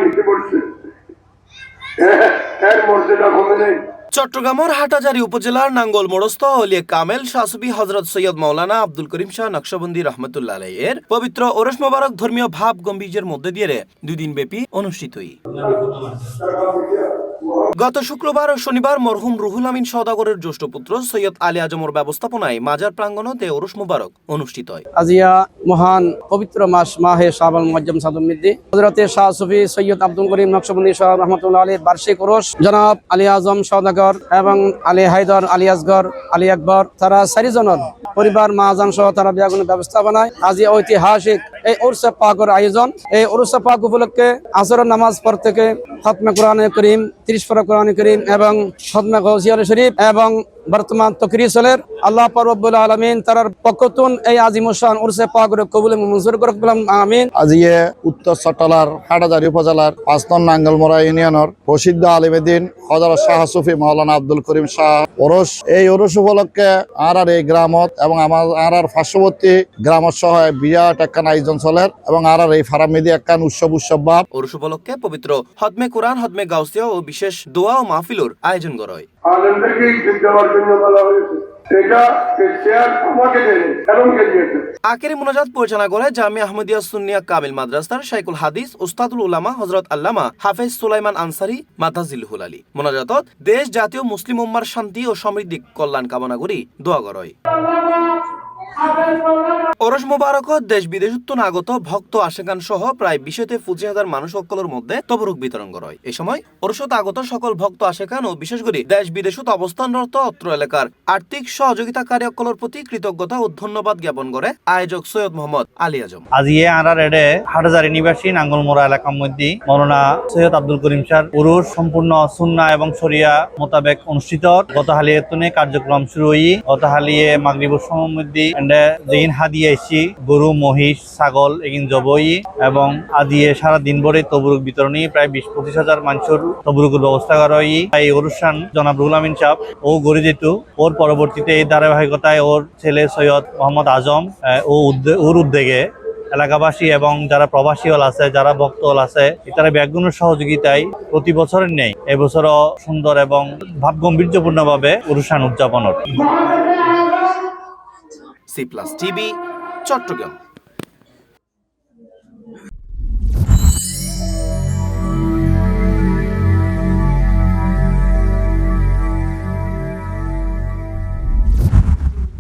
নিতে বলছে, এর মর্যাদা কমে নেই। চট্টগ্রামের হাটাজারী উপজেলার নাঙ্গল মোড়স্থ অলিয়ে কামেল শাহসুফি হযরত সৈয়দ মাওলানা আব্দুল করিম শাহ নকশবন্দি রহমতুল্লাহ আলাইহির পবিত্র ওরস মোবারক ধর্মীয় ভাব গম্ভীর্যের মধ্যে দিয়ে 2 দিন ব্যাপী অনুষ্ঠিত। গত শুক্রবার ও শনিবার মরহুম রুহুল আমিন সওদাগরের জ্যেষ্ঠ পুত্র সৈয়দ আলী আজমর ব্যবস্থাপনায় মাজার প্রাঙ্গণে ওরস মোবারক অনুষ্ঠিত হয়। আজিয়া মহান পবিত্র মাস মাহে শাবান মুআজ্জম সাদুমিদ্দি হযরতে শাহসুফি সৈয়দ আব্দুল করিম নকশবন্দি শাহ রহমতুল্লাহ আলাইহির বার্ষিক ওরস জনাব আলী আজম সওদাগর এবং আলী হায়দার, আলী আসগর, আলী আকবর তারা 4 জনের পরিবার মাহাজান সহ তারা বিয়াগুনের ব্যবস্থাপনায় আজি ঐতিহাসিক এই উরসে পাকের আয়োজন। এই উরসে পাক উপলক্ষে আসরের নামাজ পর থেকে খতমে কোরআনে করিম, 30 পারা কোরআনে করিম এবং খতমে গাউসিয়া শরীফ এবং বর্তমান তকরির চলের আল্লাহ পাক রব্বুল আলামিন তার পক্ষতুন এই আজিমুশান উরসে পাকের কবুল মঞ্জুর করুক আমিন। আজিয়ে উত্তর চট্টলার হাটাজারী উপজেলার 5 নং নাঙ্গলমোড়া ইউনিয়নের প্রসিদ্ধ আলিমেদ্দিন হযরত শাহসুফি মাওলানা আব্দুল করিম শাহ ওরস। এই ওরস উপলক্ষে আর এই গ্রামত এবং আর পার্শ্ববর্তী গ্রামত সহ বিরাট একখান আয়োজন চলের এবং আর এই ফারামিদি একখান উৎসব ভাব। ওরস উপলক্ষে পবিত্র হতমে কোরআন, হতমে গাউসিয়া ও বিশেষ দোয়া ও মাহফিলের আয়োজন করা হয়। আলেমদেরকে দেওয়ার জন্য বলা হয়েছে, এটা শেয়ার আমাকে দেন এবং কে দিয়েছে। আখেরি মুনাজাত পরিচালনা করে জামিয়া আহমদিয়া সুন্নিয়া কামিল মাদ্রাসার শাইখুল হাদিস উস্তাদুল উলামা হযরত আল্লামা হাফেজ সুলাইমান আনসারী মাতাজিলহুল আলী। মুনাজাতত দেশ জাতীয় মুসলিম উম্মার শান্তি ও সমৃদ্ধি কল্যাণ কামনা করি দোয়া করা হয়। ওরস মোবারকত দেশ বিদেশত্ব আগত ভক্ত আশেকান সহ প্রায় 20-25,000 মানুষ সকলের মধ্যে তবরুক বিতরণ করা হয়। এই সময় ওরসত আগত সকল ভক্ত আশেকান ও বিশেষ করে দেশ বিদেশত অবস্থানরত অত্র এলাকার আর্থিক সহযোগিতাকারী সকলের প্রতি কৃতজ্ঞতা ও ধন্যবাদ জ্ঞাপন করে আয়োজক সৈয়দ মোহাম্মদ আলী আজম। আজিয়ে আনার এডে হাটাজারী নিবাসী নাঙ্গলমোড়া এলাকার মধ্যে মৌলানা সৈয়দ আব্দুল করিম শাহ উরুস সম্পূর্ণ সুন্নাহ এবং শরিয়া মোতাবেক অনুষ্ঠিত। গত হালিয়ে তুনে কার্যক্রম শুরু হই। গত হালিয়ে মাগরিবুর সময় মধ্যে যেইন হাদিয়ে আইসি গরু, মহিষ, ছাগল এগিন জবই এবং আজিয়ে সারা দিন ভরে তবরুক বিতরণী প্রায় 20-25,000 মানুষের তবরুকের ব্যবস্থা করা হয়। এই অনুষ্ঠান জনাব রুহুল আমিন সাহেব ও গড়ে যেত। ওর পরবর্তীতে এই ধারাবাহিকতায় ওর ছেলে সৈয়দ মোহাম্মদ আজম ওর উদ্যোগে এলাকাবাসী এবং যারা প্রবাসী হল আছে, যারা ভক্ত হল আছে, তারা ব্যাগুনের সহযোগিতায় প্রতি বছরের নেই এবছরও সুন্দর এবং ভাবগম্ভীর্যপূর্ণভাবে অনুষ্ঠান উদযাপন হয়। C+ TV Chittagong.